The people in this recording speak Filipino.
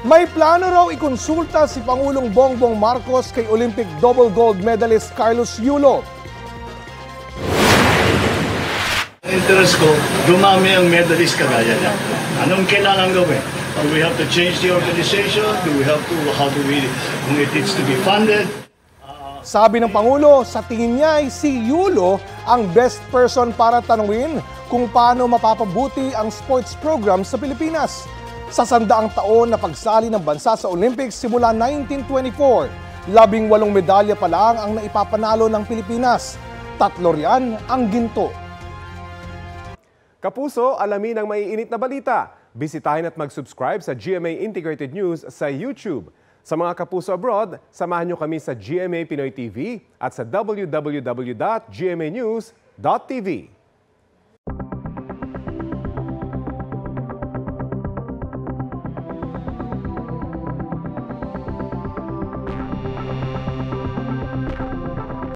May plano raw ikonsulta si Pangulong Bongbong Marcos kay Olympic double gold medalist Carlos Yulo. Interest ko, dumami ang medalist kagaya niya. Anong kailangan gawin? Do we have to change the organization? Do we have to, how do we, kung it needs to be funded? Sabi ng Pangulo, sa tingin niya ay si Yulo ang best person para tanungin kung paano mapapabuti ang sports program sa Pilipinas. Sa 100 taon na pagsali ng bansa sa Olympics simula 1924, 18 medalya pa lang ang naipapanalo ng Pilipinas. 3 riyan ang ginto. Kapuso, alamin ang maiinit na balita. Bisitahin at mag-subscribe sa GMA Integrated News sa YouTube. Sa mga kapuso abroad, samahan nyo kami sa GMA Pinoy TV at sa www.gmanews.tv.